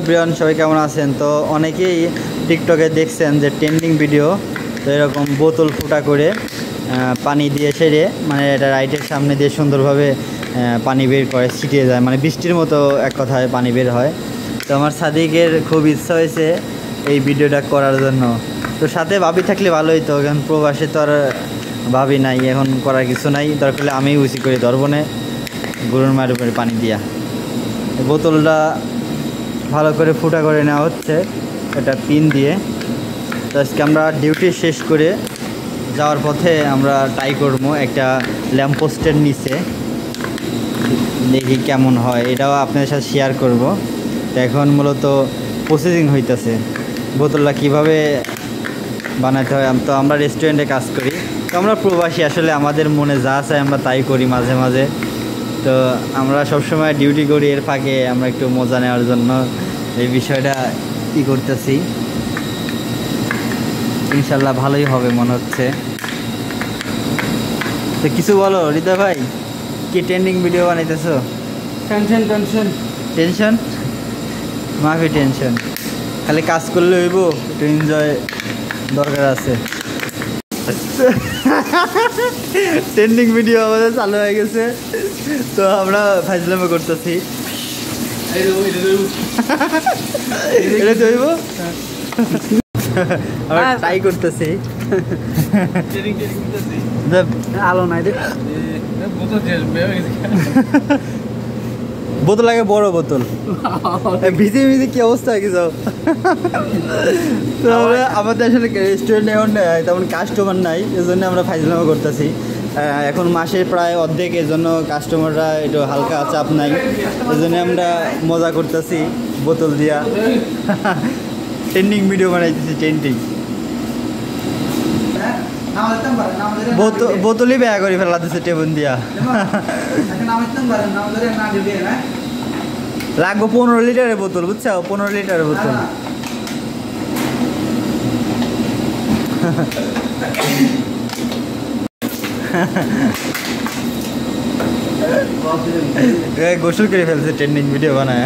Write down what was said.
প্রিয়ন সবাই কেমন আছেন? তো অনেকেই টিকটকে দেখছেন যে ট্রেন্ডিং ভিডিও, তো এরকম বোতল ফুটা করে পানি দিয়ে সেরে মানে এটা রাইটের সামনে দিয়ে সুন্দরভাবে পানি বের করে ছিটিয়ে যায়, মানে বৃষ্টির মতো এক কথায় পানি বের হয়। তো আমার সাদিকের খুব ইচ্ছা হয়েছে এই ভিডিওটা করার জন্য। তো সাথে ভাবি থাকলে ভালো হইতো, কারণ প্রবাসে তো আর ভাবি নাই, এখন করার কিছু নাই, দরকার হলে আমি উঁচি করে ধরবো না গরুর মায়ের উপরে পানি দিয়া। বোতলটা ভালো করে ফুটা করে নেওয়া হচ্ছে এটা পিন দিয়ে। তো আজকে আমরা ডিউটি শেষ করে যাওয়ার পথে আমরা ট্রাই করবো একটা ল্যাম্পপোস্টের নিচে, দেখি কেমন হয়, এটাও আপনাদের সাথে শেয়ার করব। তো এখন মূলত প্রসেসিং হইতেছে বোতলটা কিভাবে বানাতে হয়। তো আমরা রেস্টুরেন্টে কাজ করি, তো আমরা প্রবাসী, আসলে আমাদের মনে যা চায় আমরা তাই করি মাঝে মাঝে। তো আমরা সবসময় ডিউটি করি, এর ফাঁকে আমরা একটু মজা নেওয়ার জন্য এই বিষয়টা করতেছি। ইনশাল্লাহ ভালোই হবে মনে হচ্ছে। তো কিছু বলো হৃদয় ভাই, কি ট্রেন্ডিং ভিডিও বানাইতেছো? টেনশন টেনশন টেনশন মাফি টেনশন, খালি কাজ করলে হইব, একটু এনজয় দরকার আছে। ট্রেন্ডিং ভিডিও আমাদের চালু হয়ে গেছে, তো আমরা ফাইজলামে করতেছি। এটা হইব, আমরা ট্রাই করতেছি। আলো নাই রে, বোতল লাগে বড় বোতল, ভিজে ভিজে কি অবস্থা হয়ে গেছে। তো আমাদের আসলে রেস্টুরেন্টে এখন তেমন কাস্টমার নাই, এজন্য আমরা ফাইজলামা করতেছি। এখন মাসের প্রায় অর্ধেক, এর জন্য কাস্টমাররা একটু হালকা চাপ নাই, এই জন্য আমরা মজা করতেছি বোতল দিয়া। ট্রেন্ডিং ভিডিও বানাইতেছি, ট্রেন্ডিং বোতলই ব্যয় করে ফেলাতেছে টেবুল দিয়া। লাগবো 15 লিটারের বোতল, বুঝছো? 15 লিটারের বোতল। গোসল করে ফেলছে ট্রেন্ডিং ভিডিও বানায়।